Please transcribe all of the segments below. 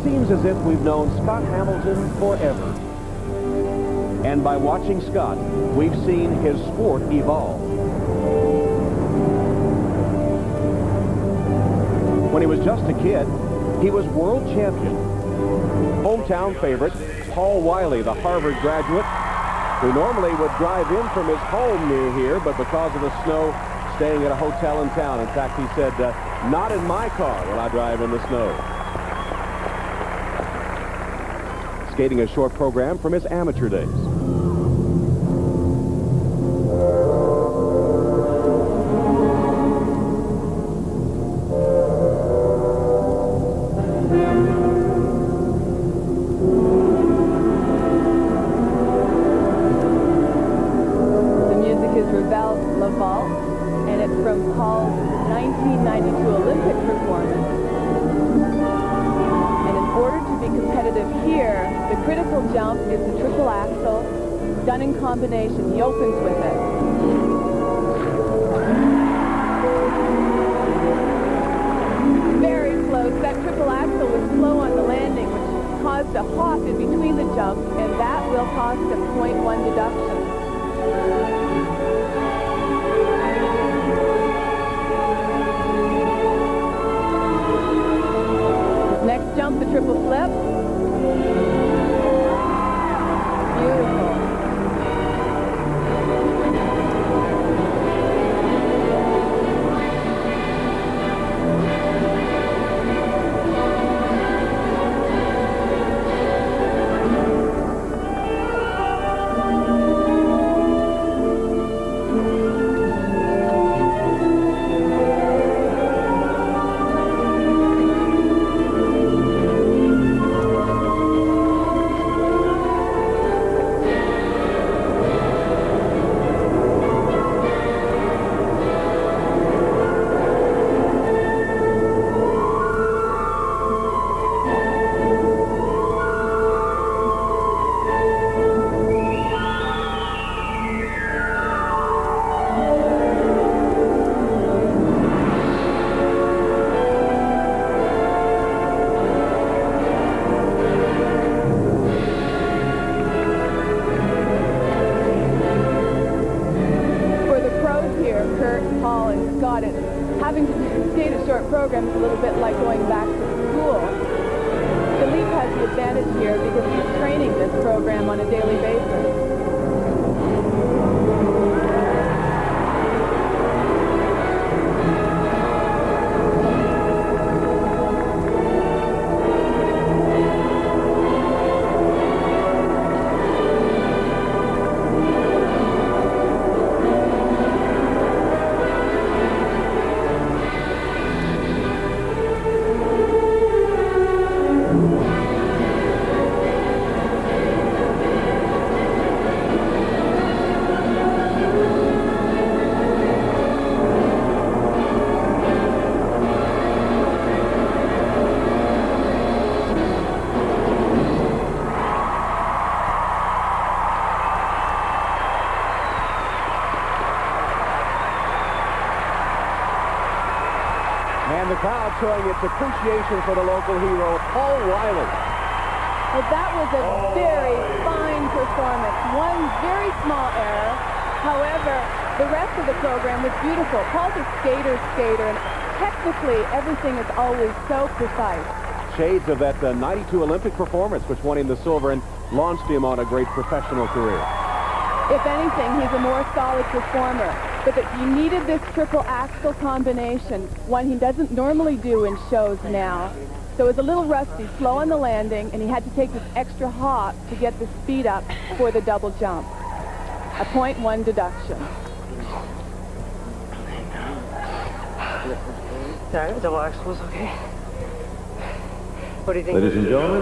seems as if we've known Scott Hamilton forever. And by watching Scott, we've seen his sport evolve. When he was just a kid, he was world champion. Hometown favorite, Paul Wylie, the Harvard graduate, who normally would drive in from his home near here, but because of the snow, staying at a hotel in town. In fact, he said, not in my car will I drive in the snow. Skating a short program from his amateur days. And it's from Paul's 1992 Olympic performance. And in order to be competitive here, the critical jump is the triple axel done in combination. He opens with it. Very close. That triple axel was slow on the landing, which caused a hop in between the jumps, and that will cost him 0.1 deduction. Next jump, the triple flip. Beautiful. Having to skate a short program is a little bit like going back to school. Philippe has the advantage here because he's training this program on a daily basis. And the crowd showing its appreciation for the local hero, Paul Wylie. Well, that was a very fine performance. One very small error. However, the rest of the program was beautiful. Paul's a skater, and technically everything is always so precise. Shades of that 92 Olympic performance, which won him the silver and launched him on a great professional career. If anything, he's a more solid performer. But he needed this triple axel combination, one he doesn't normally do in shows now. So it was a little rusty, slow on the landing, and he had to take this extra hop to get the speed up for the double jump. A 0.1 deduction. Yeah, double axel was okay. What do you think? Ladies and gentlemen,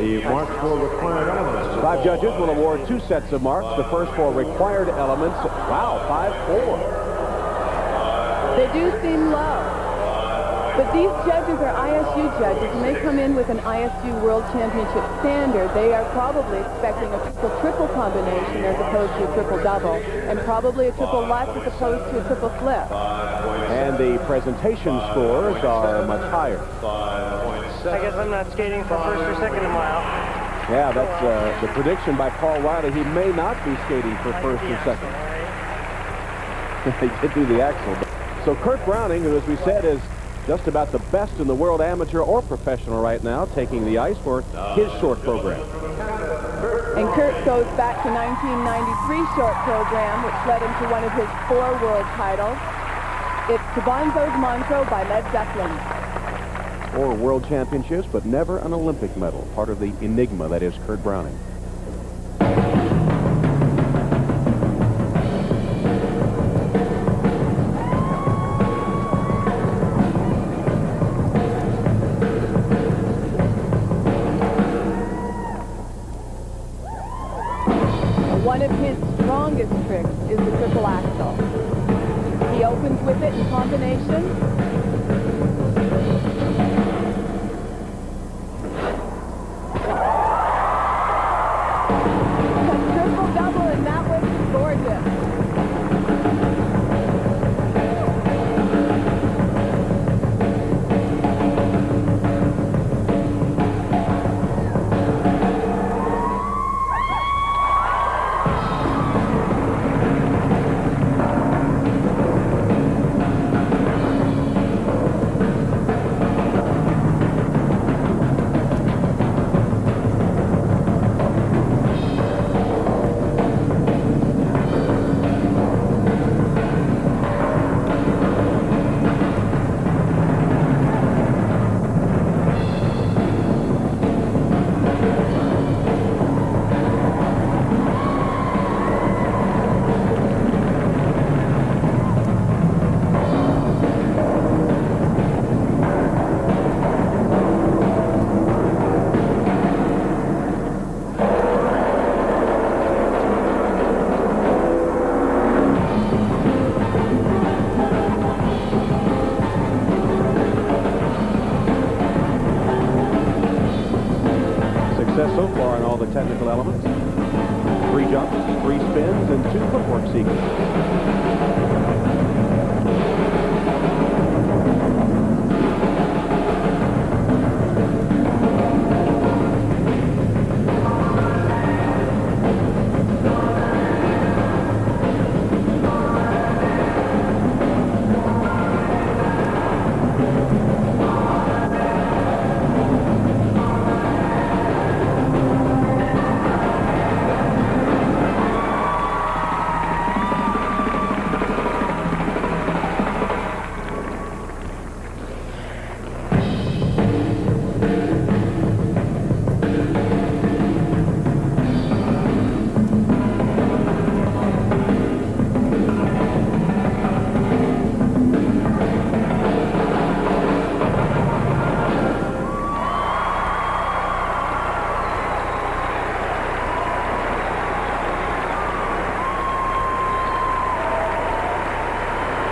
the marks for required elements. 5 judges will award 2 sets of marks. The first for required elements. Wow, 5-4. They do seem low. But these judges are ISU judges, and they come in with an ISU World Championship standard. They are probably expecting a triple combination as opposed to a triple-double, and probably a triple Lutz as opposed to a triple flip. And the presentation scores are much higher. I guess I'm not skating for first or second a mile. Yeah, that's the prediction by Paul Wylie. He may not be skating for first or second. They did do the axle. So Kurt Browning, who, as we said, is just about the best in the world, amateur or professional right now, taking the ice for his short program. And Kurt goes back to 1993 short program, which led him to one of his 4 world titles. It's Bonzo's Montreux by Led Zeppelin. 4 world championships, but never an Olympic medal. Part of the enigma that is Kurt Browning. One of his strongest tricks is the triple axel. He opens with it in combination. So far in all the technical elements. 3 jumps, 3 spins, and 2 footwork sequences.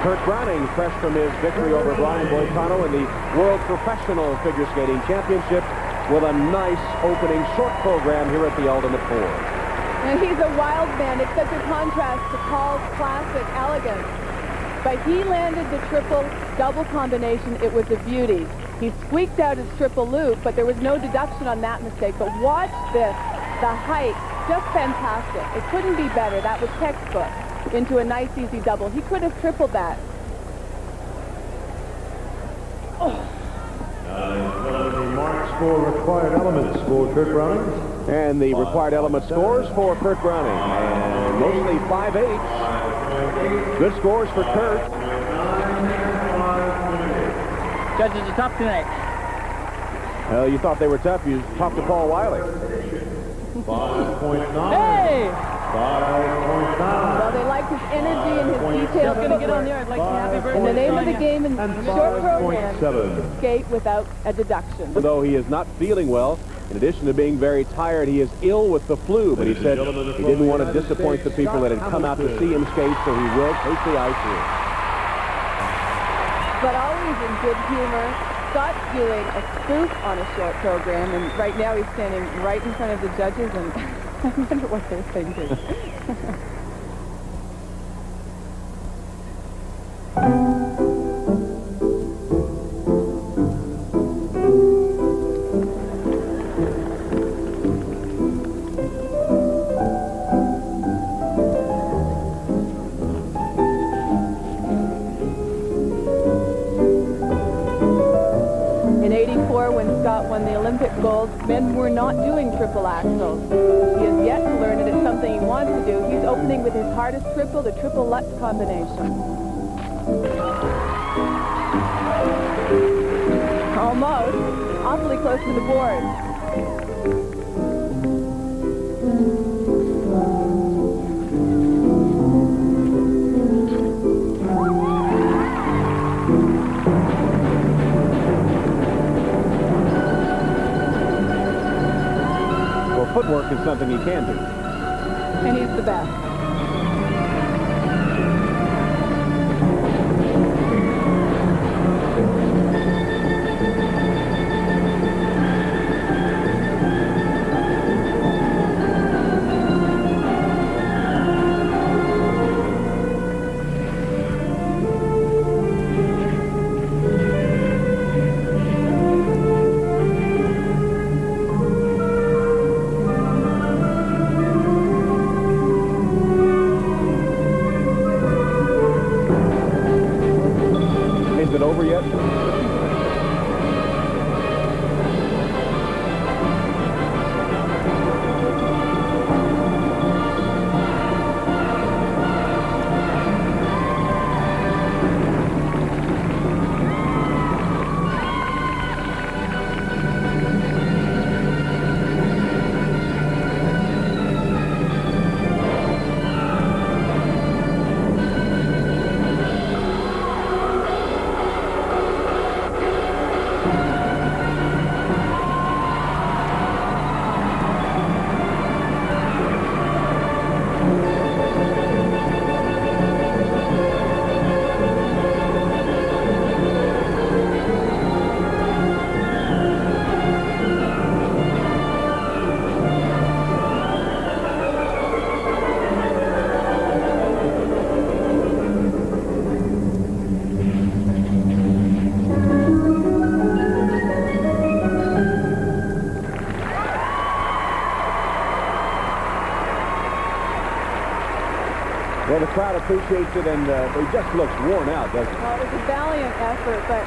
Kurt Browning, fresh from his victory over Brian Boitano in the World Professional Figure Skating Championship, with a nice opening short program here at the Ultimate Four. And he's a wild man. It's such a contrast to Paul's classic elegance. But he landed the triple double combination. It was a beauty. He squeaked out his triple loop, but there was no deduction on that mistake. But watch this. The height, just fantastic. It couldn't be better. That was textbook. Into a nice, easy double. He could have tripled that. The marks for required elements for Kurt Browning. And the required element scores for Kurt Browning. And mostly 5/8. Good scores for Kurt. Judges are tough tonight. Well, you thought they were tough. You talked to Paul Wylie. 5.9. Hey! 5.9. Well, they liked his energy and his detail. Just gonna get on there. I'd like to happy birthday. And the name of the game in And short program, 5.7. skate without a deduction. Though he is not feeling well, in addition to being very tired, he is ill with the flu, but he said he didn't want to disappoint the people that had come out to see him skate, so he will take the ice here. but always in good humor. Scott's doing a spoof on a short program, and right now he's standing right in front of the judges, and I wonder what they're thinking. Won the Olympic gold, men were not doing triple axels. He has yet to learn it. It's something he wants to do. He's opening with his hardest triple, the triple Lutz combination. Almost. Awfully close to the board. Footwork is something he can do. And he's the best. Over yet? Well, the crowd appreciates it, and he just looks worn out, doesn't he? Well, it was a valiant effort, but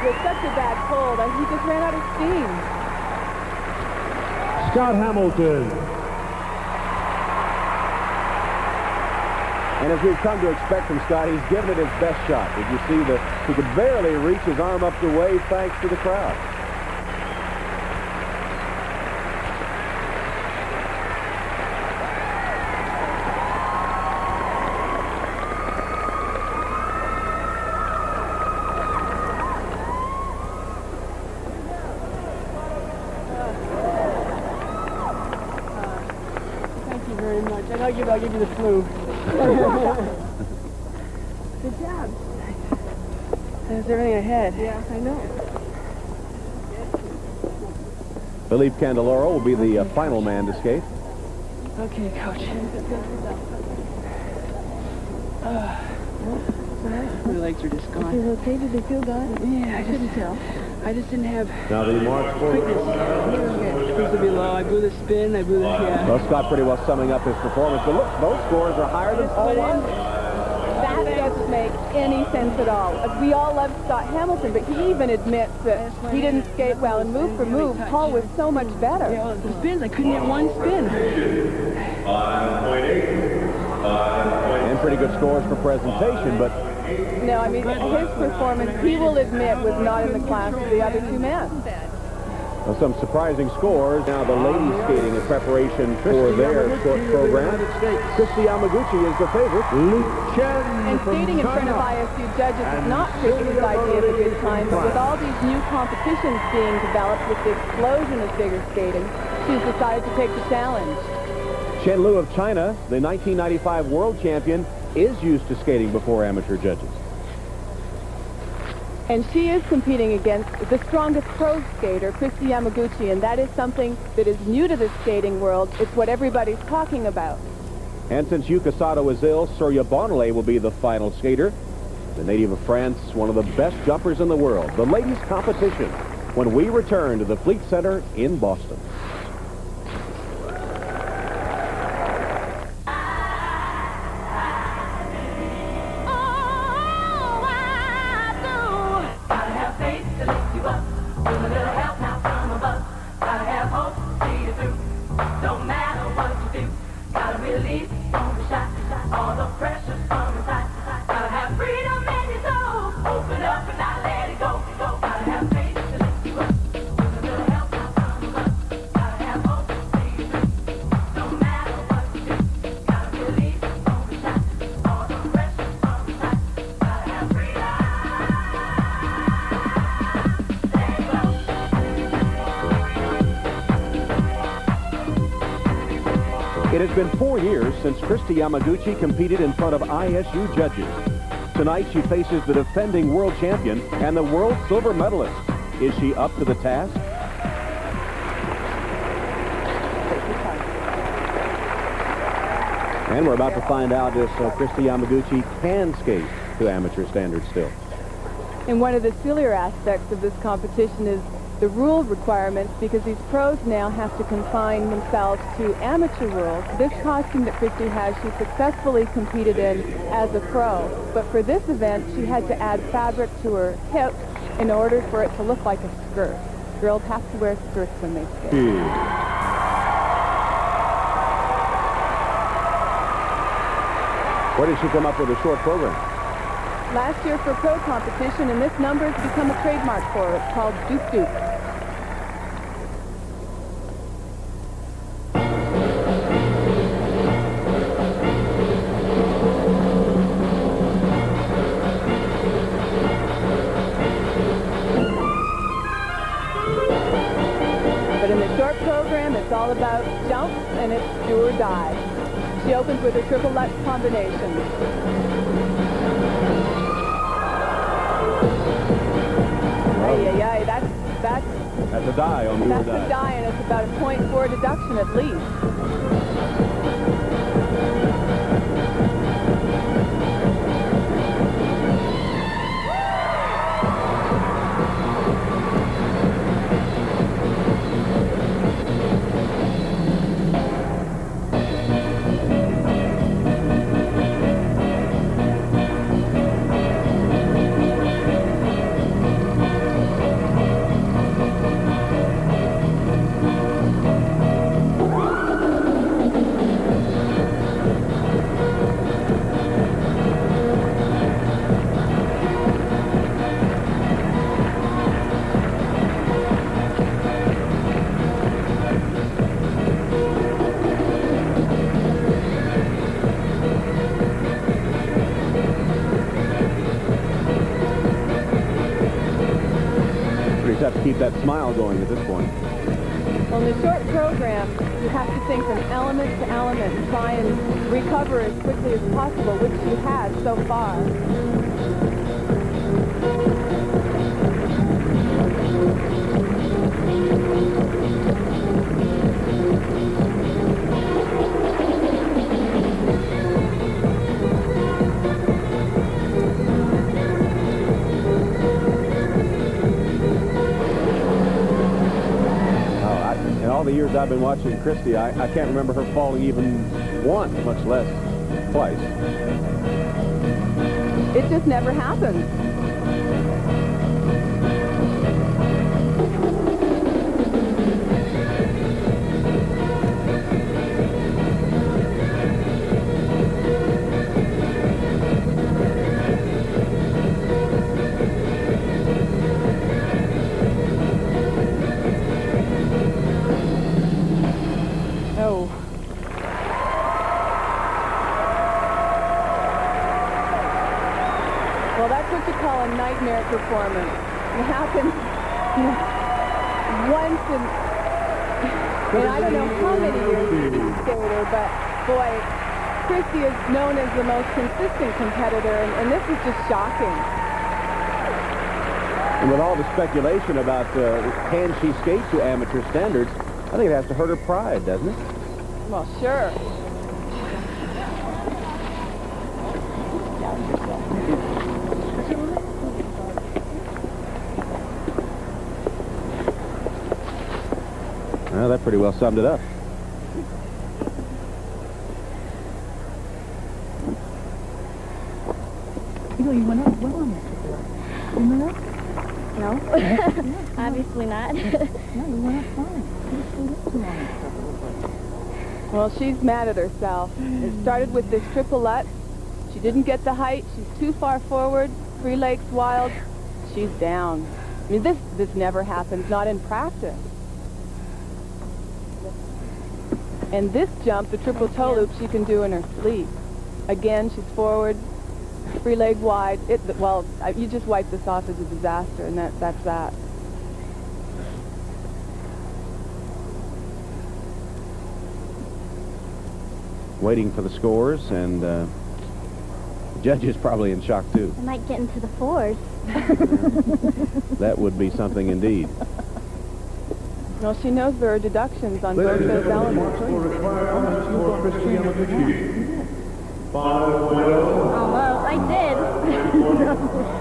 with such a bad cold, he just ran out of steam. Scott Hamilton. And as we've come to expect from Scott, he's given it his best shot. Did you see that he could barely reach his arm up to wave thanks to the crowd? I'll give you the flu. Good job. There's everything ahead. Yeah, I know. Philippe Candeloro will be the final man to skate. Okay, Coach. My legs are just gone. Is it okay? Did they feel gone? Yeah, I couldn't tell. I just didn't have Now the march forward. quickness. Supposed to be low. I blew the spin. I blew the Well, Scott pretty well summing up his performance. But look, those scores are higher than Paul Wylie. That doesn't make any sense at all. We all love Scott Hamilton, but he even admits that he didn't skate well. And move for move, Paul was so much better. Yeah, well, the spins, I couldn't get one spin. 5.8. And pretty good scores for presentation, but No, I mean, his performance, he will admit, was not in the class of the other two men. some surprising scores. Now the ladies skating in preparation for their short program. Kristi Yamaguchi is the favorite. Chen And skating in front of ISU judges is not Kristi's idea of a good time, but with all these new competitions being developed with the explosion of figure skating, she's decided to take the challenge. Chen of China, the 1995 world champion, is used to skating before amateur judges. And she is competing against the strongest pro skater, Kristi Yamaguchi, and that is something that is new to the skating world. It's what everybody's talking about. And since Yuka Sato is ill, Surya Bonnet will be the final skater. The native of France, one of the best jumpers in the world. The ladies' competition when we return to the Fleet Center in Boston. It has been 4 years since Kristi Yamaguchi competed in front of ISU judges. Tonight she faces the defending world champion and the world silver medalist. Is she up to the task? And we're about to find out if Kristi Yamaguchi can skate to amateur standards still. And one of the sillier aspects of this competition is the rule requirements, because these pros now have to confine themselves to amateur rules. This costume that Kristi has, she successfully competed in as a pro. But for this event, she had to add fabric to her hips in order for it to look like a skirt. Girls have to wear skirts when they skate. Where did she come up with a short program? Last year for pro competition, and this number has become a trademark for her. It's called Doop Doop. But in the short program, it's all about jumps, and it's do or die. She opens with a triple Lutz combination. Ay, that's a die on the That's a die, and it's about a .4 deduction at least. Have to keep that smile going at this point. Well, in the short program, you have to think from element to element and try and recover as quickly as possible, which you have so far. All the years I've been watching Kristi, I can't remember her falling even once, much less twice. It just never happens. Well, that's what you call a nightmare performance. It happens once in I don't know how many years she's a skater, but boy, Kristi is known as the most consistent competitor, and this is just shocking. And with all the speculation about can she skate to amateur standards, I think it has to hurt her pride, doesn't it? Well, sure. Well, that pretty well summed it up. You went up well on that. You went up? No, obviously not. No, you went up fine. You stayed up too long and stuff, it looked like. Well, she's mad at herself. It started with this triple-ut. She didn't get the height. She's too far forward. 3 legs wild. She's down. I mean, this never happens, not in practice. And this jump, the triple toe loop, she can do in her sleep. Again, she's forward, 3 leg wide. Well, you just wipe this off as a disaster, and that's that. Waiting for the scores, and the judge is probably in shock, too. I might get into the 4s. That would be something indeed. Well, she knows there are deductions on both those elements. Will require elements for Kristi Yamaguchi. 5.0. Oh, well, I did.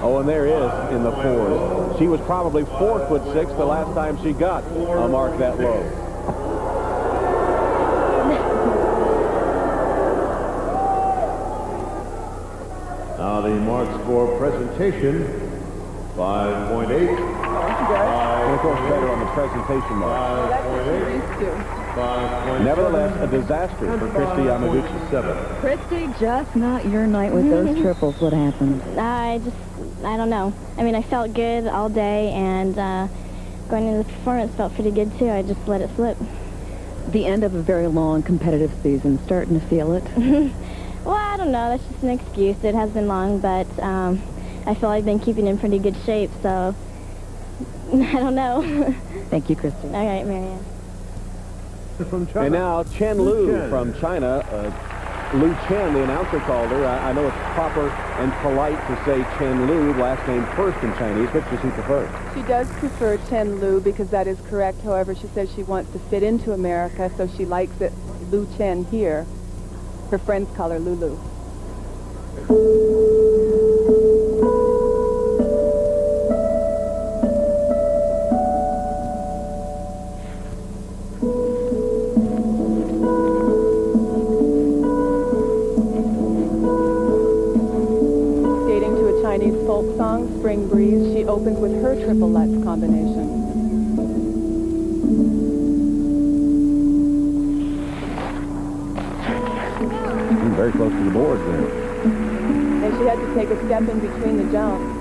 Oh, and there is in the 4s. She was probably 4'6" the last time she got a mark that low. Now the marks for presentation, 5.8. And of course, better on the presentation mark. That's what she's used to. 5.7. Nevertheless, a disaster for Kristi Yamaguchi. 7. Christy, just not your night with those triples. What happened? I don't know. I mean, I felt good all day, and going into the performance felt pretty good, too. I just let it slip. The end of a very long competitive season. Starting to feel it? Well, I don't know. That's just an excuse. It has been long, but I feel I've been keeping in pretty good shape, so I don't know. Thank you, Christy. All right, Marianne. From China. And now Chen Lu Chen. from China. Lu Chen, the announcer called her. I know it's proper and polite to say Chen Lu, last name first in Chinese. Which does he prefer? She does prefer Chen Lu because that is correct. However, she says she wants to fit into America, so she likes it Lu Chen here. Her friends call her Lulu. Skating to a Chinese folk song, Spring Breeze, she opens with her triple Lutz combination. Very close to the boards there. And she had to take a step in between the jumps.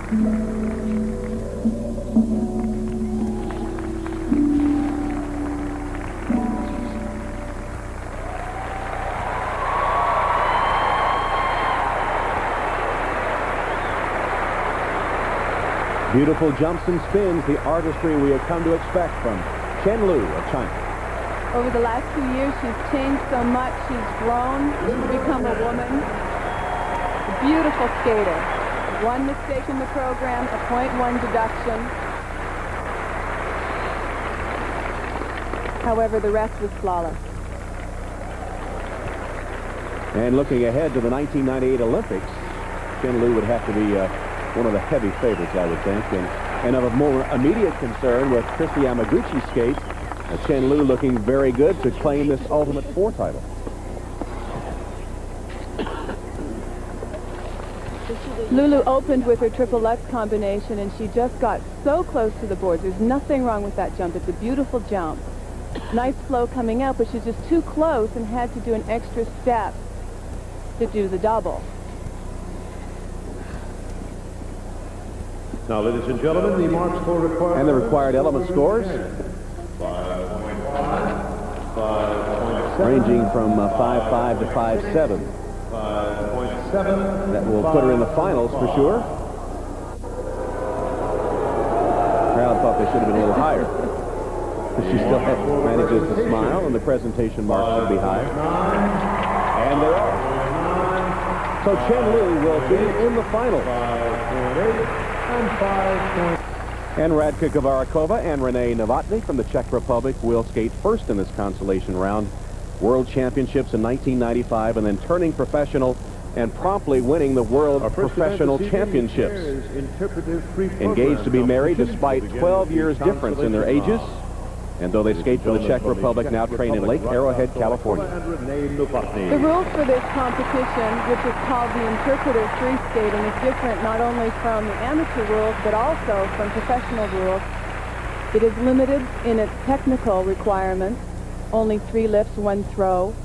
Beautiful jumps and spins, the artistry we have come to expect from Chen of China. Over the last 2 years, she's changed so much. She's grown. She's become a woman. A beautiful skater. One mistake in the program, a .1 deduction. However, the rest was flawless. And looking ahead to the 1998 Olympics, Chen would have to be one of the heavy favorites, I would think. And of a more immediate concern with Kristi Yamaguchi's skate, Chen looking very good to claim this Ultimate 4 title. Lulu opened with her triple Lutz combination, and she just got so close to the boards. There's nothing wrong with that jump. It's a beautiful jump. Nice flow coming out, but she's just too close and had to do an extra step to do the double. Now, ladies and gentlemen, the marks for required... And the required element scores? 5.5, ranging from 5.5 to 5.7. 5.7. That will put her in the finals for sure. Crowd thought they should have been a little higher. But she still manages to smile, and the presentation marks should be high. And they are. So Chen will be in the finals. 5.8 and 5. And Radka Kavarakova and Renee Novotny from the Czech Republic will skate first in this consolation round. World Championships in 1995, and then turning professional and promptly winning the World Professional Championships. Engaged to be married despite 12 years difference in their ages. And though they skate for the Czech Republic, now train in Lake Arrowhead, California. The rules for this competition, which is called the interpretive free skating, is different not only from the amateur rules, but also from professional rules. It is limited in its technical requirements, only 3 lifts, 1 throw.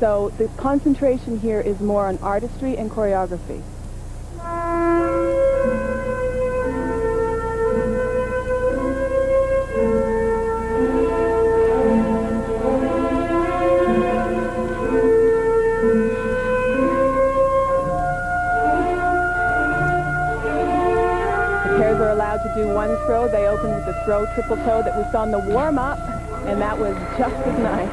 So the concentration here is more on artistry and choreography. To do 1 throw. They opened with the throw triple toe that we saw in the warm-up, and that was just as nice.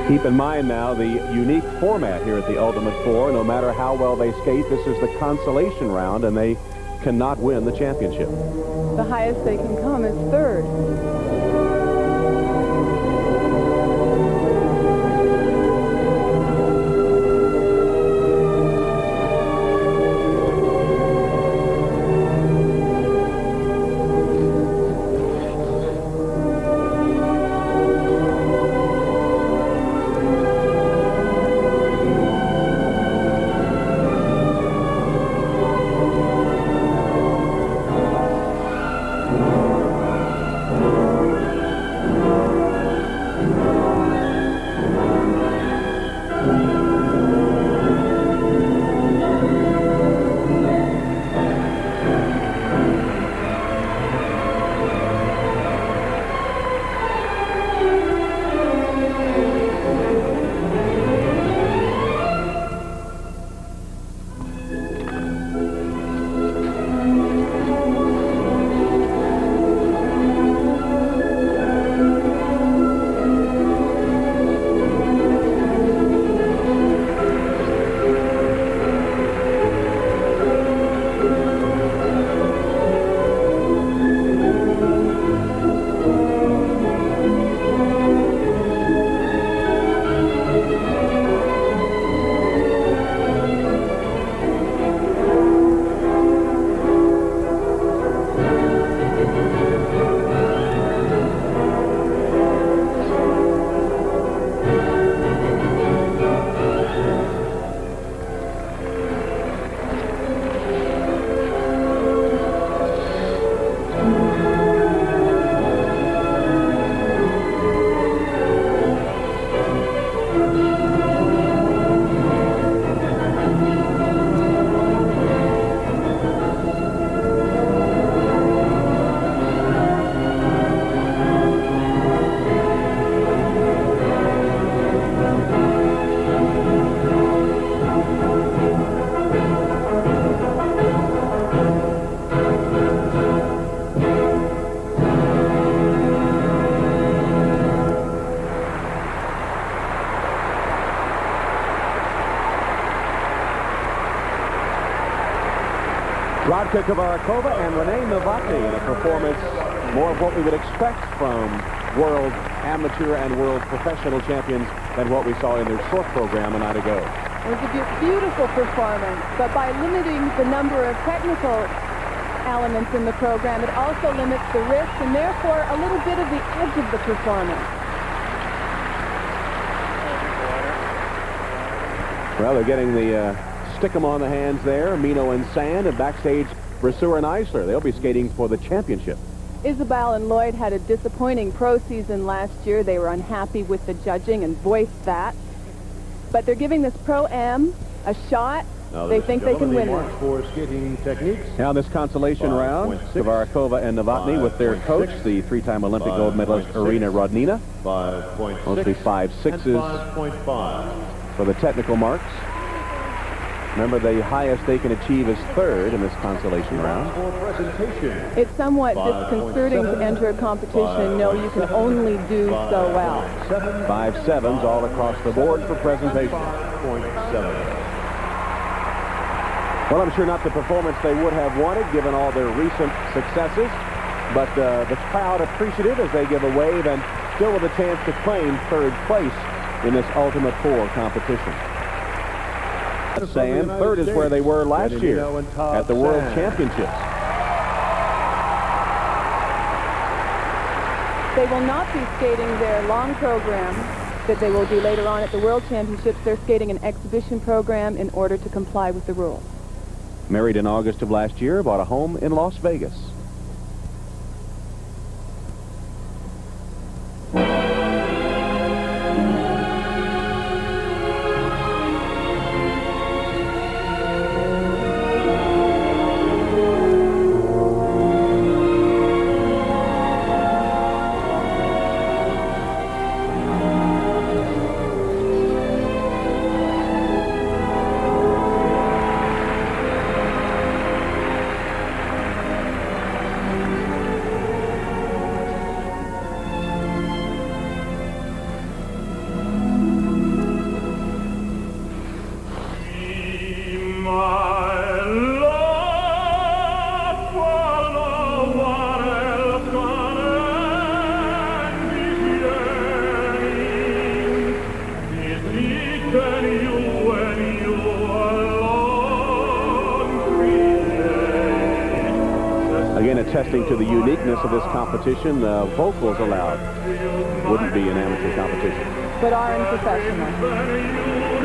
Keep in mind now the unique format here at the Ultimate 4. No matter how well they skate, this is the consolation round, and they cannot win the championship. The highest they can come is 3rd. Radka Kavarakova and Renee Novotny in a performance more of what we would expect from world amateur and world professional champions than what we saw in their short program a night ago. It was a beautiful performance, but by limiting the number of technical elements in the program, it also limits the risk and therefore a little bit of the edge of the performance. Well, they're getting the stick 'em on the hands there, Mino and Sand, and backstage Brasseur and Eisler. They'll be skating for the championship. Isabel and Lloyd had a disappointing pro season last year. They were unhappy with the judging and voiced that. But they're giving this Pro-Am a shot. They think they can win it. For skating techniques. Now this consolation round, Kavarakova and Novotny with their coach, the three-time Olympic gold medalist Irina Rodnina. 5.6. Mostly 5.6s 5.5. for the technical marks. Remember, the highest they can achieve is third in this consolation round. For presentation. It's somewhat disconcerting to enter a competition and know you can only do so well. 5.7s all across the board for presentation. 5.7. Well, I'm sure not the performance they would have wanted given all their recent successes, but the crowd appreciative as they give a wave and still with a chance to claim third place in this Ultimate Four competition. Sand, third is where they were last year at the World Championships. They will not be skating their long program that they will do later on at the World Championships. They're skating an exhibition program in order to comply with the rules. Married in August of last year, bought a home in Las Vegas. Attesting to the uniqueness of this competition, vocals allowed wouldn't be an amateur competition. But are in professional.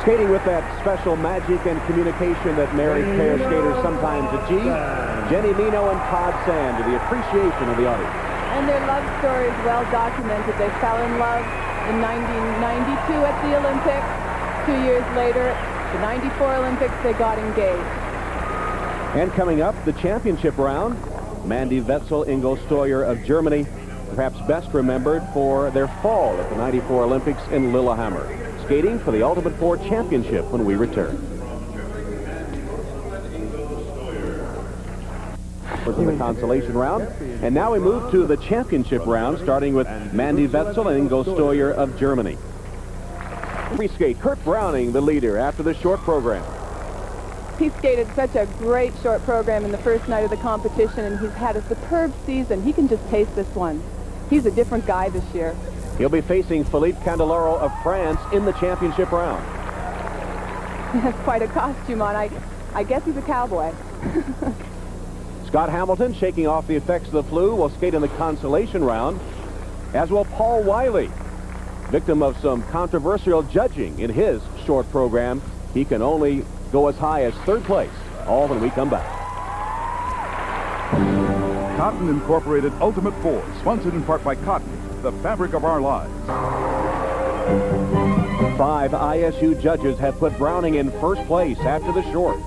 Skating with that special magic and communication that married pair skaters sometimes achieve, Jenny Mino and Todd Sand to the appreciation of the audience. And their love story is well documented. They fell in love in 1992 at the Olympics. 2 years later, the 94 Olympics, they got engaged. And coming up, the championship round, Mandy Wetzel, Ingo Steuer of Germany, perhaps best remembered for their fall at the 94 Olympics in Lillehammer. Skating for the Ultimate Four Championship when we return. In the consolation round. And now we move to the championship round, starting with Mandy Wetzel and Ingo Steuer of Germany. Free skate, Kurt Browning, the leader after the short program. He skated such a great short program in the first night of the competition, and he's had a superb season. He can just taste this one. He's a different guy this year. He'll be facing Philippe Candeloro of France in the championship round. He has quite a costume on. I guess he's a cowboy. Scott Hamilton, shaking off the effects of the flu, will skate in the consolation round, as will Paul Wylie, victim of some controversial judging in his short program. He can only go as high as third place, all when we come back. Cotton Incorporated Ultimate Four, sponsored in part by Cotton, the fabric of our lives. 5 ISU judges have put Browning in first place after the short.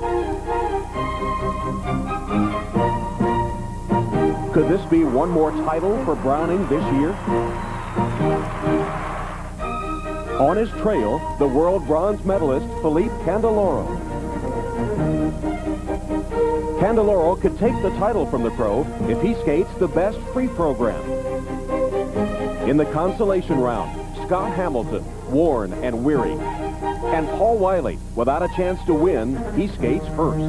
Could this be one more title for Browning this year? On his trail, the world bronze medalist Philippe Candeloro. Candeloro could take the title from the pro if he skates the best free program. In the consolation round, Scott Hamilton, worn and weary. And Paul Wylie, without a chance to win, he skates first.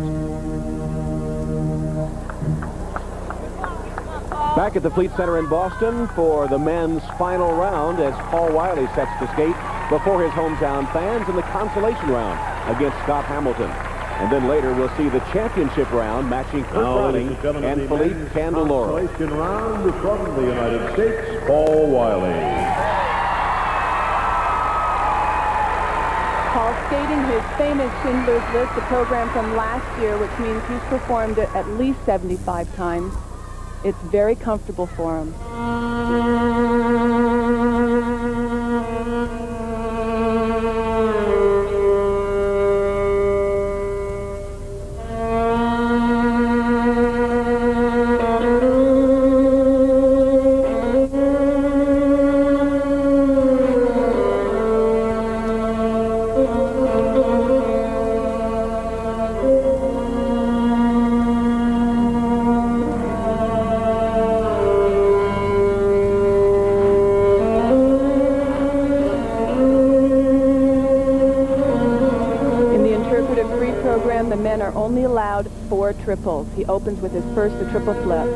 Back at the Fleet Center in Boston for the men's final round as Paul Wylie sets to skate before his hometown fans in the consolation round against Scott Hamilton. And then later we'll see the championship round matching Kurt Browning and Philippe Candeloro. Consolation round from the United States, Paul Wylie. Paul skating his famous Schindler's List, a program from last year, which means he's performed it at least 75 times. It's very comfortable for him. The men are only allowed 4 triples. He opens with his first, a triple flip.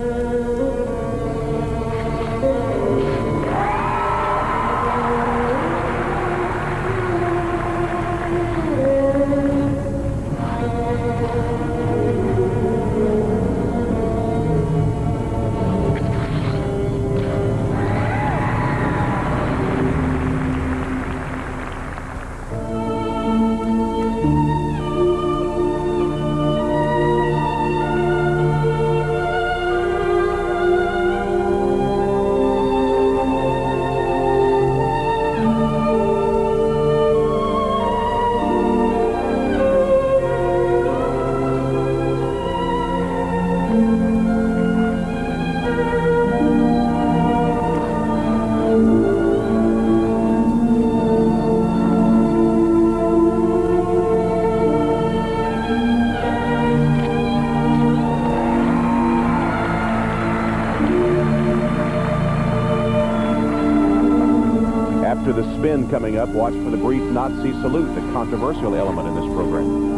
After the spin coming up, watch for the brief Nazi salute, the controversial element in this program.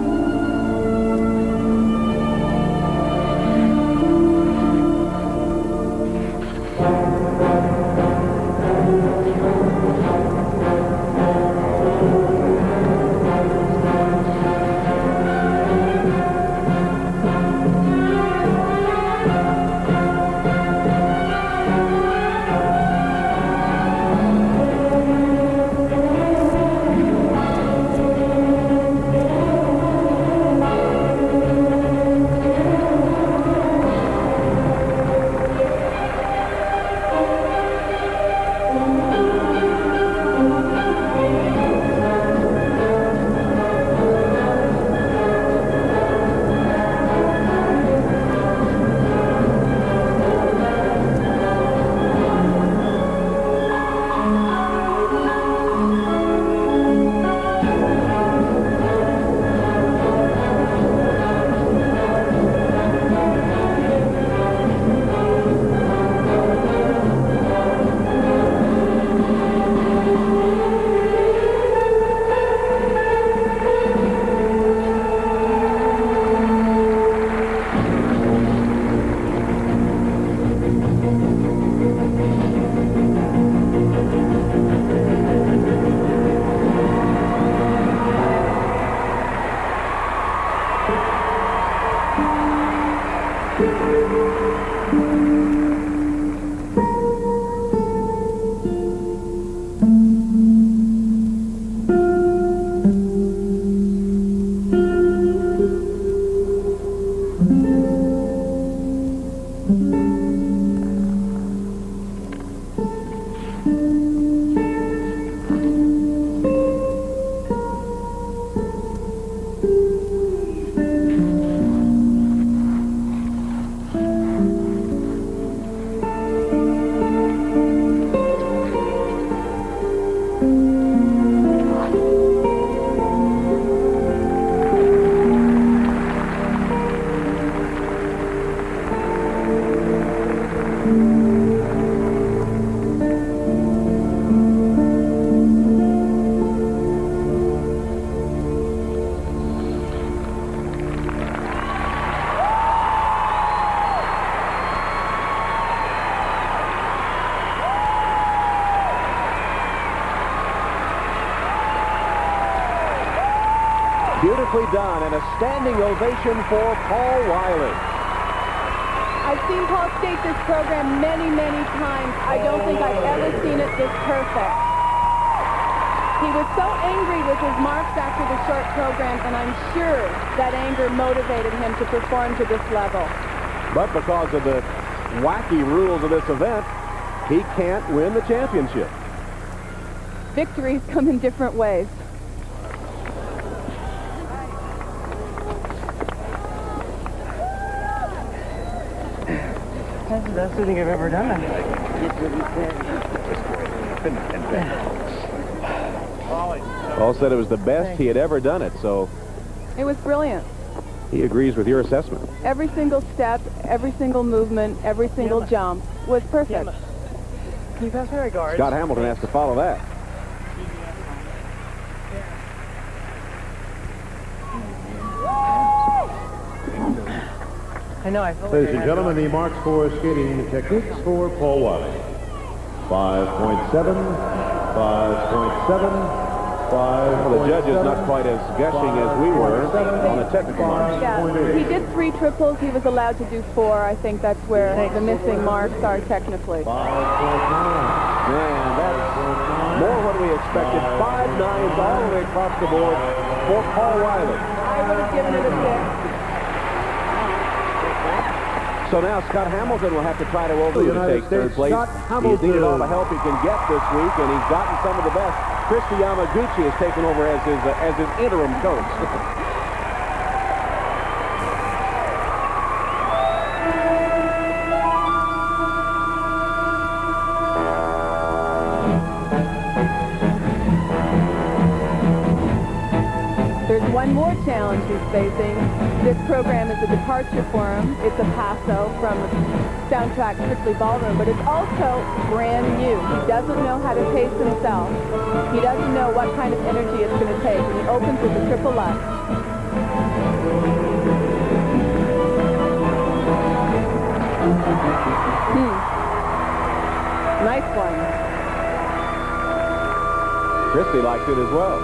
Beautifully done, and a standing ovation for Paul Wylie. I've seen Paul skate this program many, many times. I don't think I've ever seen it this perfect. He was so angry with his marks after the short program, and I'm sure that anger motivated him to perform to this level. But because of the wacky rules of this event, he can't win the championship. Victories come in different ways. That's the best thing I've ever done. Paul said it was the best he had ever done it, so It was brilliant. he agrees with your assessment. Every single step, every single movement, every single jump was perfect. Can you pass me my guards? Scott Hamilton has to follow that. I know, I feel like Ladies and gentlemen, the marks for skating techniques for Paul Wylie. 5.7, 5.7, 5. Well, the judge is not quite as gushing as we were on the technical marks. Yeah, he did 3 triples. He was allowed to do 4. I think that's where the missing marks are technically. 5.9. Man, that's more what we expected. 5 nines all the way across the board for Paul Wylie. I would have given it a 6. So now Scott Hamilton will have to try to take third place. He's needed all the help he can get this week, and he's gotten some of the best. Kristi Yamaguchi has taken over as his interim coach. There's one more challenge he's facing. This program is a departure for him. It's a passo from soundtrack Strictly Ballroom, but it's also brand new. He doesn't know how to pace himself. He doesn't know what kind of energy it's going to take, and he opens with a triple left. Nice one. Kristi likes it as well.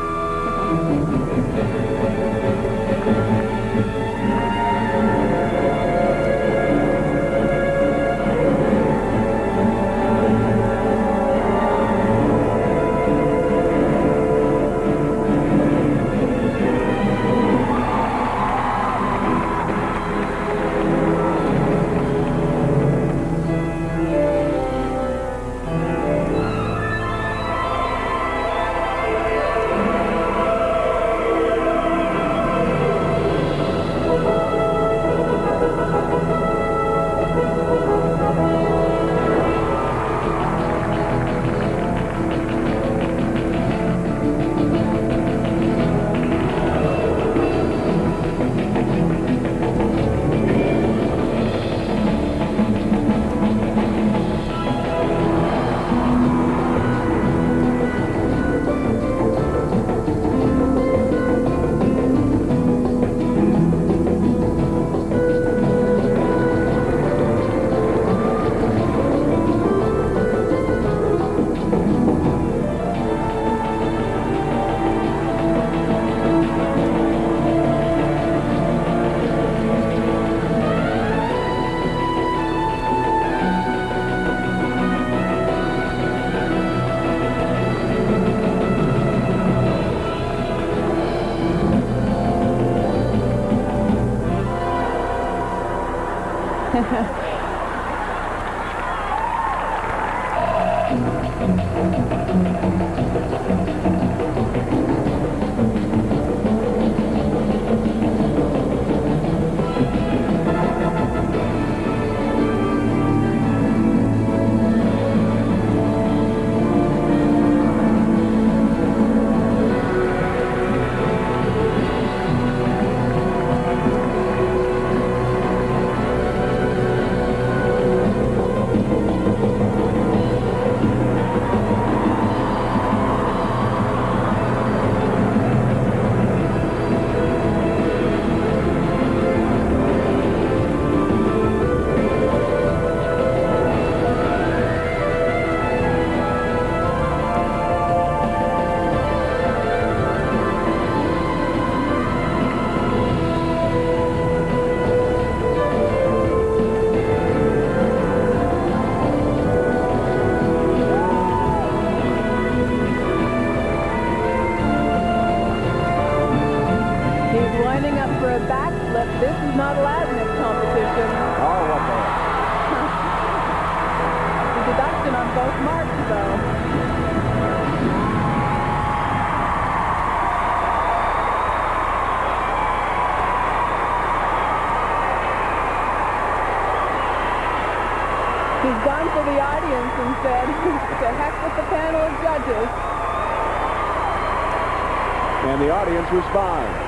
He's not allowed in this competition. Oh, what the heck? The deduction on both marks, though. He's gone for the audience and said, to heck with the panel of judges. And the audience responds,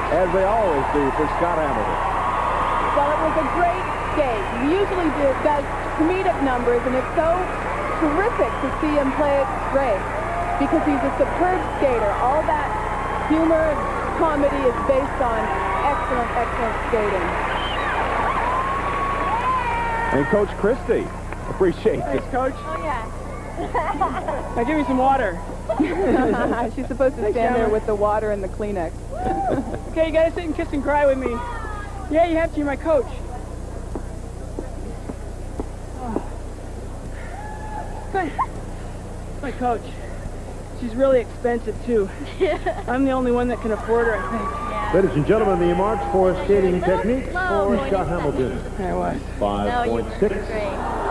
as they always do for Scott Hamilton. Well, it was a great skate. He usually does comedic numbers, and it's so terrific to see him play it straight because he's a superb skater. All that humor and comedy is based on excellent, excellent skating. And Coach Kristi appreciates it. Thanks, Coach. Oh, yeah. Now give me some water. She's supposed to stand there with the water and the Kleenex. Okay, you gotta sit and kiss and cry with me. Yeah, you have to. You're my coach. Good. My coach. She's really expensive, too. I'm the only one that can afford her, I think. Ladies and gentlemen, the marks for skating techniques slow, for boy. Scott Hamilton. I was. 5.6, Great.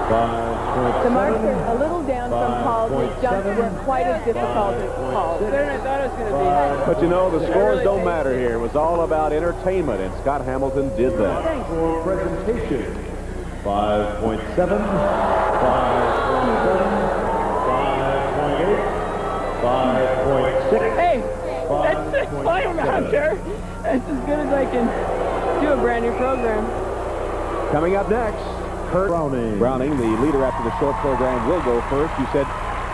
5.7. The marks are a little down from Paul's. His jumps weren't quite as difficult as Paul's. Better than I thought it was going to But you know, the scores don't matter here. It was all about entertainment, and Scott Hamilton did that. For presentation, 5.7, 5.7, 5.8, 5.6. Hey, that's fine around here. That's as good as I can do a brand new program. Coming up next, Kurt Browning, the leader after the short program, will go first. You said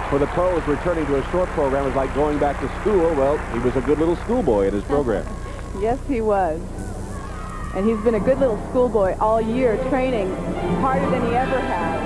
for the pros, returning to a short program is like going back to school. Well, he was a good little schoolboy in his program. Yes, he was. And he's been a good little schoolboy all year, training harder than he ever has.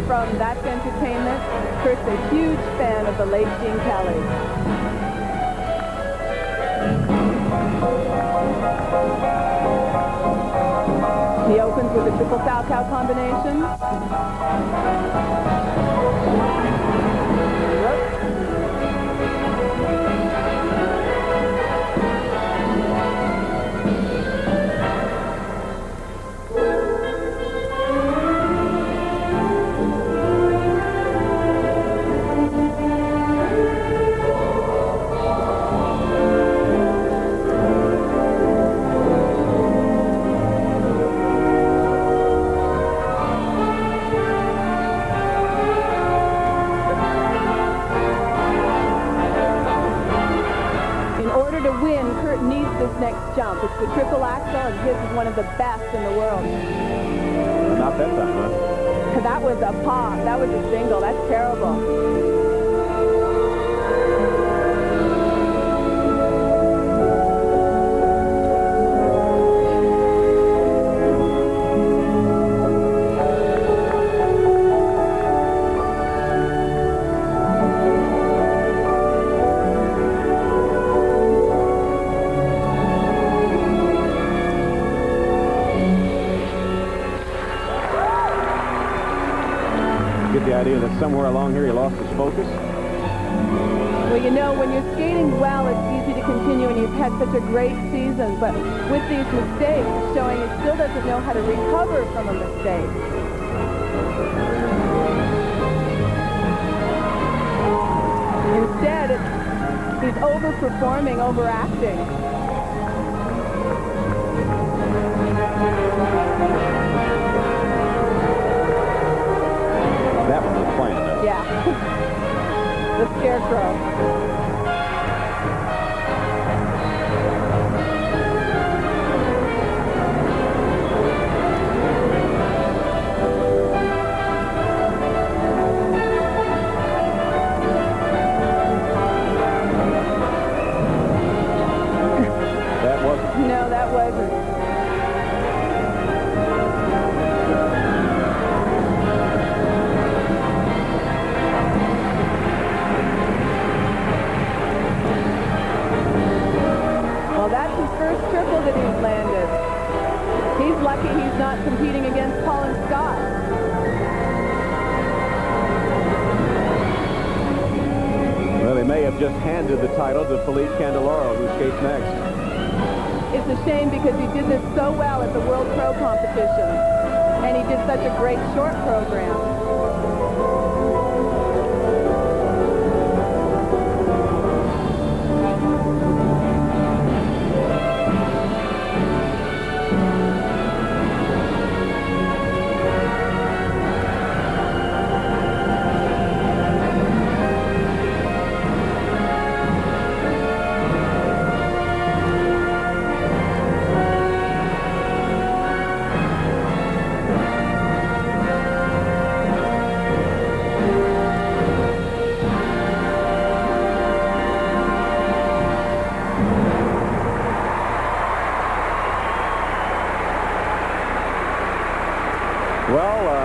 From That's Entertainment, Kurt's a huge fan of the late Gene Kelly. He opens with a triple Salchow combination. Next jump. It's the triple axel, and his is one of the best in the world. Not that time, huh? That was a pop. That was a single. That's terrible. The idea that somewhere along here he lost his focus? Well, you know, when you're skating well, it's easy to continue, and you've had such a great season. But with these mistakes, showing he still doesn't know how to recover from a mistake. Instead, he's overperforming, overacting. That was the plan, though. Yeah. The scarecrow. That wasn't. No, that wasn't. lucky he's not competing against Paul and Scott. Well, they may have just handed the title to Felipe Candeloro, who skates next. It's a shame because he did this so well at the World Pro competition. And he did such a great short program.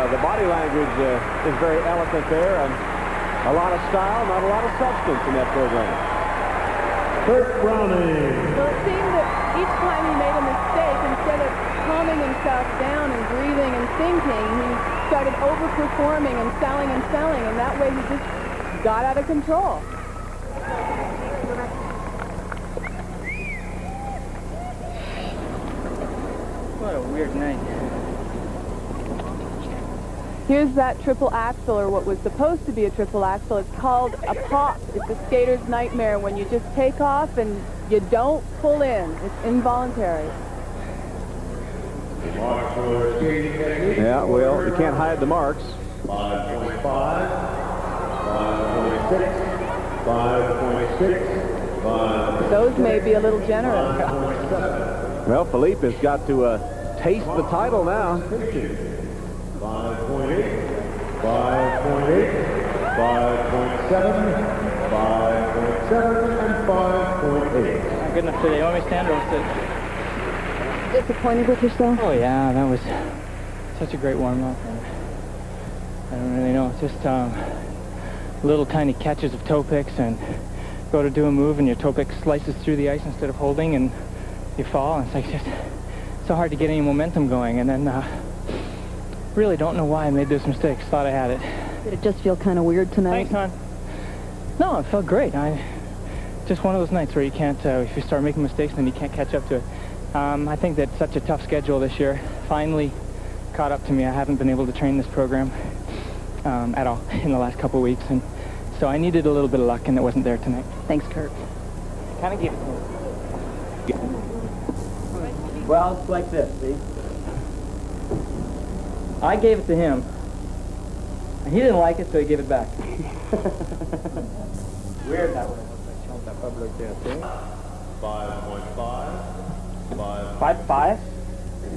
The body language is very eloquent there, and a lot of style, not a lot of substance in that program. Kurt Browning. Well, it seemed that each time he made a mistake, instead of calming himself down and breathing and thinking, he started overperforming and selling, and that way he just got out of control. What a weird night. Here's that triple axel, or what was supposed to be a triple axel. It's called a pop. It's a skater's nightmare when you just take off and you don't pull in. It's involuntary. Yeah, well, you can't hide the marks. 5.5, 5.6, 5.6, 5. Those may be a little generous. Well, Felipe has got to taste the title now. 5.8, 5.8, 5.7, 5.7, and 5.8. Not good enough today. You want me to stand or sit? Disappointed with yourself? Oh, yeah, that was such a great warm-up. I don't really know. It's just little tiny catches of toe picks, and go to do a move, and your toe pick slices through the ice instead of holding, and you fall. And it's like just so hard to get any momentum going. And then really don't know why I made those mistakes. Thought I had it. Did it just feel kind of weird tonight? Thanks, hon. No, it felt great. Just one of those nights where you can't, if you start making mistakes, then you can't catch up to it. I think that such a tough schedule this year finally caught up to me. I haven't been able to train this program at all in the last couple of weeks, and so I needed a little bit of luck, and it wasn't there tonight. Thanks, Kurt. Kind of gave it to me. Well, it's like this, see? I gave it to him. He didn't like it, so he gave it back. Weird that way. 5.5, 5.5?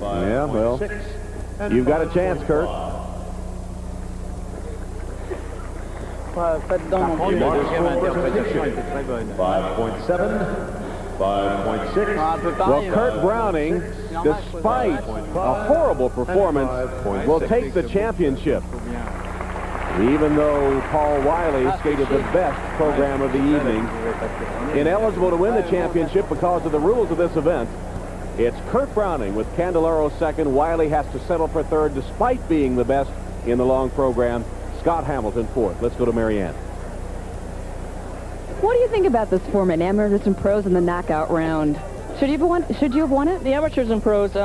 Yeah, well, you've got a chance, Kurt. 5.7, 5.6. Well, Kurt Browning, despite a horrible performance, will take the championship. Even though Paul Wylie skated the best program of the evening. Ineligible to win the championship because of the rules of this event, it's Kurt Browning with Candeloro second. Wylie has to settle for third despite being the best in the long program. Scott Hamilton fourth. Let's go to Marianne. What do you think about this format, amateurs and pros in the knockout round? Should you have won it? The amateurs and pros,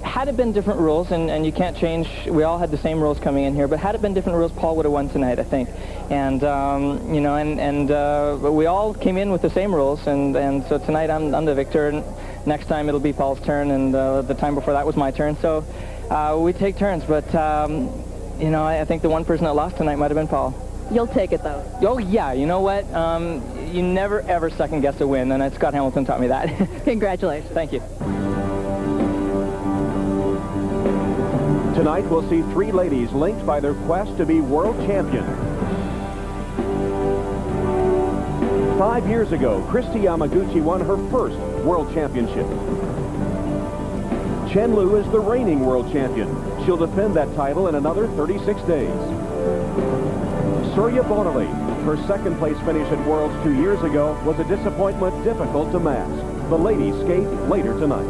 had it been different rules, and you can't change, we all had the same rules coming in here, but had it been different rules, Paul would have won tonight, I think. And, you know, but we all came in with the same rules, and so tonight I'm the victor, and next time it'll be Paul's turn, and the time before that was my turn. So we take turns, but, you know, I think the one person that lost tonight might have been Paul. You'll take it, though. Oh, yeah. You know what? You never, ever second-guess a win, and Scott Hamilton taught me that. Congratulations. Thank you. Tonight, we'll see three ladies linked by their quest to be world champion. 5 years ago, Kristi Yamaguchi won her first world championship. Chen is the reigning world champion. She'll defend that title in another 36 days. Surya Bonali, her second-place finish at Worlds 2 years ago, was a disappointment difficult to mask. The ladies skate later tonight.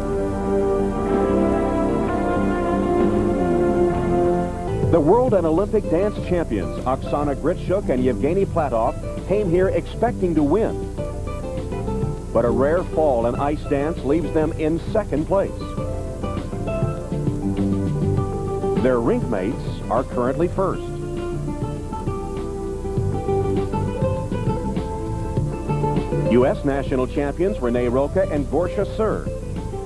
The world and Olympic dance champions, Oksana Gritschuk and Yevgeny Platov, came here expecting to win. But a rare fall in ice dance leaves them in second place. Their rink mates are currently first. U.S. national champions Renee Roca and Gorsha Sir.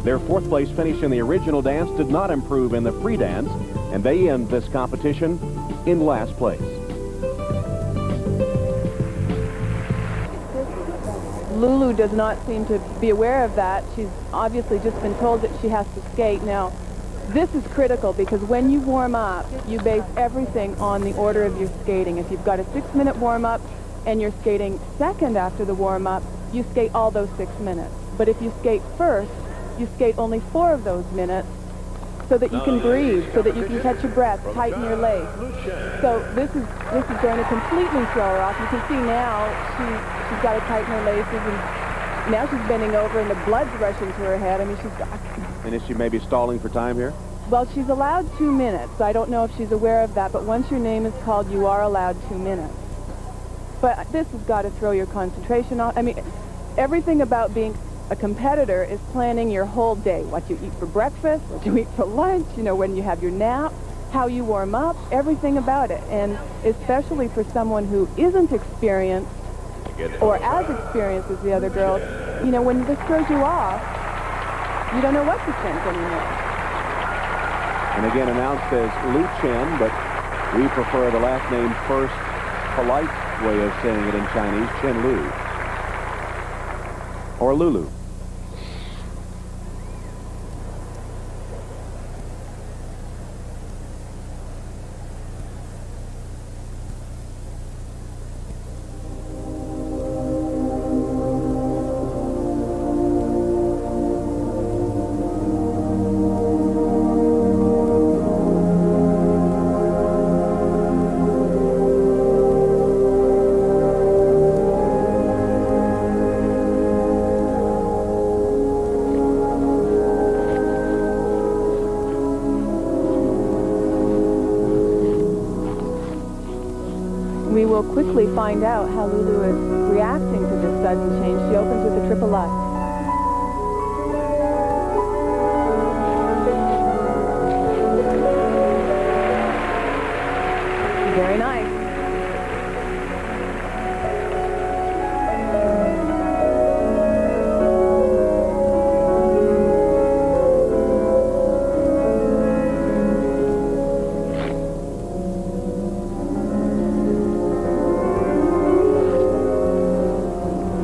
Their fourth place finish in the original dance did not improve in the free dance, and they end this competition in last place. Lulu does not seem to be aware of that. She's obviously just been told that she has to skate. Now, this is critical because when you warm up, you base everything on the order of your skating. If you've got a 6-minute warm-up and you're skating second after the warm-up, you skate all those 6 minutes. But if you skate first, you skate only 4 of those minutes so that you can breathe, so that you can catch your breath, tighten your lace. So this is going to completely throw her off. You can see now she's got to tighten her laces, and now she's bending over and the blood's rushing to her head. I mean, she's got... And is she maybe stalling for time here? Well, she's allowed 2 minutes. I don't know if she's aware of that, but once your name is called, you are allowed 2 minutes. But this has got to throw your concentration off. I mean, everything about being a competitor is planning your whole day. What you eat for breakfast, what you eat for lunch, you know, when you have your nap, how you warm up, everything about it. And especially for someone who isn't experienced or as experienced as the other girls, you know, when this throws you off, you don't know what to think anymore. And again, announced as Lu Chen, but we prefer the last name first, polite way of saying it in Chinese, Chen Lu. Or Lulu. We will quickly find out how Lulu is reacting to this sudden change. She opens with a triple I. Very nice.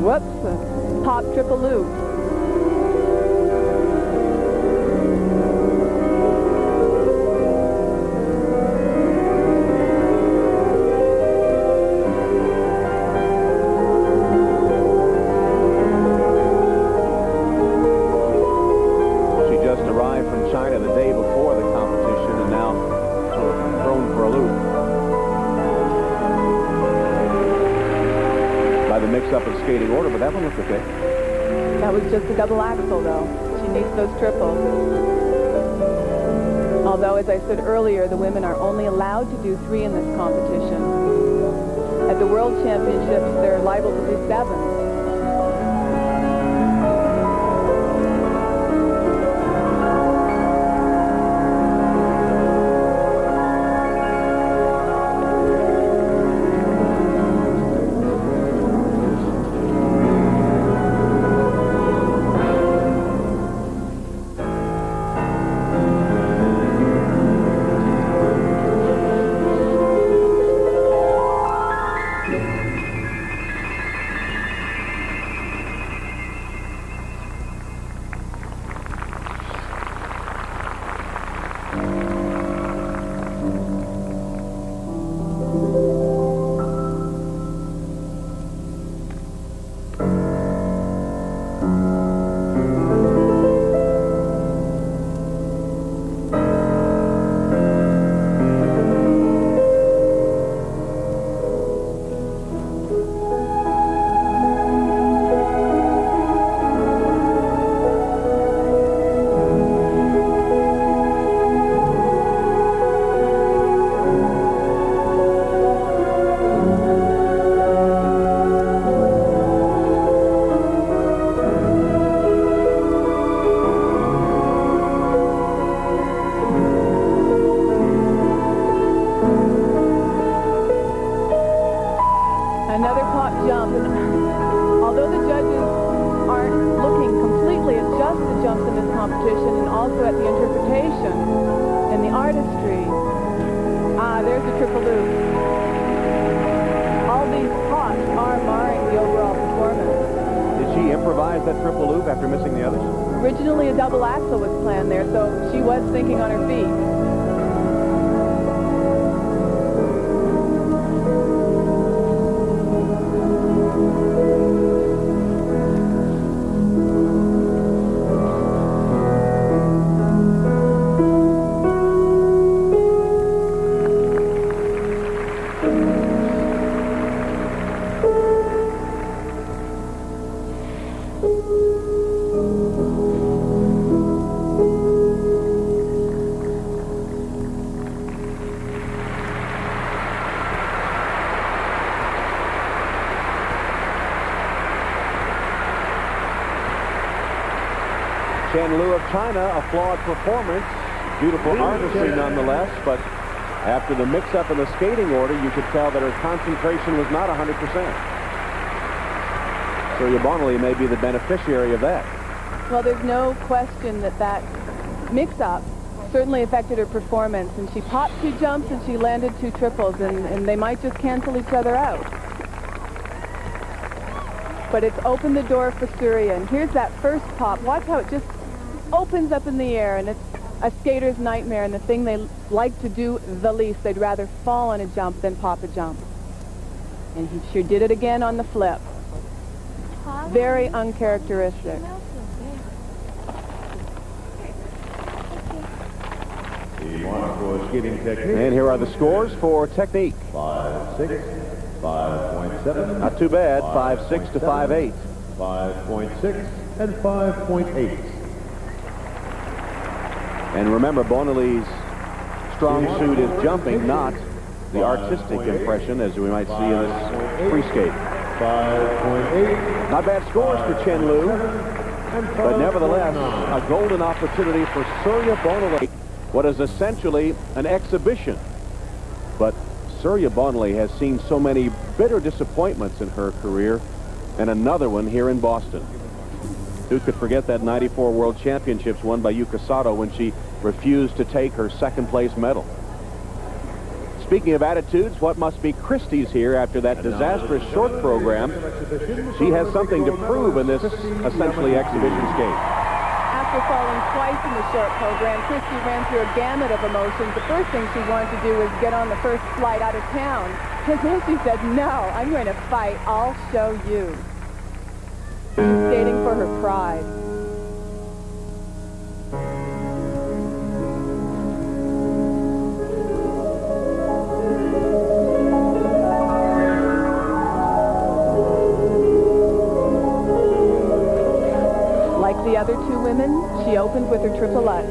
Whoops, pop triple loop. She just arrived from China the day before the competition and now sort of thrown for a loop. By the mix-up of skating order, but that one looked okay. That was just a double axel, though. She needs those triples. Although, as I said earlier, the women are only allowed to do 3 in this competition. At the World Championships, they're liable to do 7. that triple loop after missing the others? Originally, a double axel was planned there, so she was thinking on her feet. Chen Lu of China, a flawed performance. Beautiful artistry nonetheless, but after the mix-up in the skating order, you could tell that her concentration was not 100%. Surya Bonali may be the beneficiary of that. Well, there's no question that that mix-up certainly affected her performance, and she popped 2 jumps and she landed 2 triples, and they might just cancel each other out. But it's opened the door for Surya, and here's that first pop. Watch how it just opens up in the air, and it's a skater's nightmare, and the thing they like to do the least. They'd rather fall on a jump than pop a jump. And he sure did it again on the flip. Very uncharacteristic. And here are the scores for technique. 5.6, 5.7. Not too bad, 5.6 to 5.8. 5.6 and 5.8. And remember, Bonali's strong suit is jumping, not the artistic impression, as we might see in this free skate. 5.8. Not bad scores for Chen Lu, but nevertheless, a golden opportunity for Surya Bonali. What is essentially an exhibition. But Surya Bonali has seen so many bitter disappointments in her career, and another one here in Boston. Who could forget that 94 World Championships won by Yuka Sato when she refused to take her second-place medal? Speaking of attitudes, what must be Kristi's here after that disastrous short program? She has something to prove in this essentially exhibition skate. After falling twice in the short program, Kristi ran through a gamut of emotions. The first thing she wanted to do was get on the first flight out of town. And then she said, no, I'm going to fight. I'll show you. She's skating for her pride. Like the other 2 women, she opened with her triple Lutz.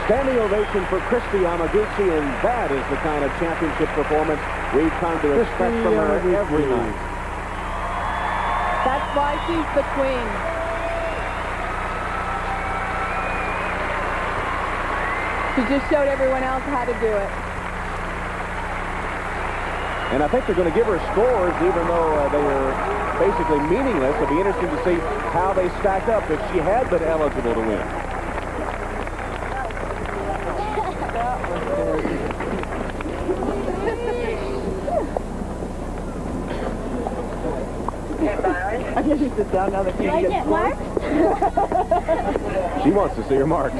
Standing ovation for Kristi Yamaguchi, and that is the kind of championship performance we've come to expect from her every night. That's why she's the queen. She just showed everyone else how to do it. And I think they're going to give her scores, even though they are basically meaningless. It'll be interesting to see how they stack up if she had been eligible to win. I guess you sit down now that you get marks? She wants to see her marks.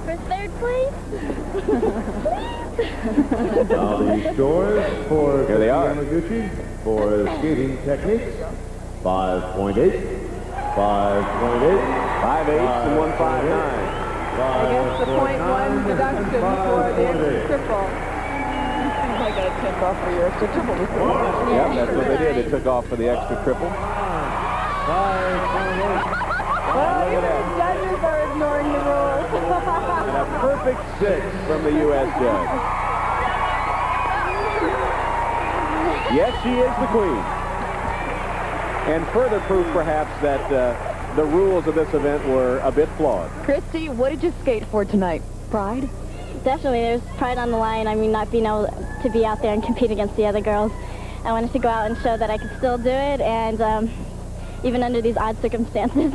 For third place? Now the scores for Here they are. Yamaguchi for skating techniques: 5.8, 5.8, 5/8 and 159. I guess the .1 deduction for the extra triple. I got a 10 off for your extra triple. Yep, that's what they did. They took off for the extra triple. 5.8. Well, even the judges are ignoring the rules. And a perfect 6 from the U.S. judge. Yes, she is the queen. And further proof, perhaps, that the rules of this event were a bit flawed. Kristi, what did you skate for tonight? Pride? Definitely, there's pride on the line. I mean, not being able to be out there and compete against the other girls. I wanted to go out and show that I could still do it, and even under these odd circumstances.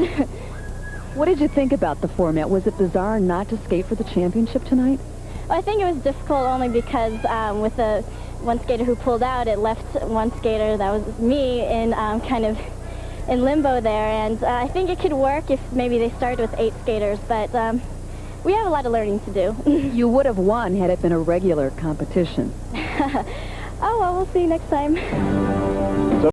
What did you think about the format? Was it bizarre not to skate for the championship tonight? Well, I think it was difficult only because with the one skater who pulled out, it left one skater, that was me, in kind of in limbo there. And I think it could work if maybe they started with 8 skaters, but we have a lot of learning to do. You would have won had it been a regular competition. Oh, well, we'll see you next time.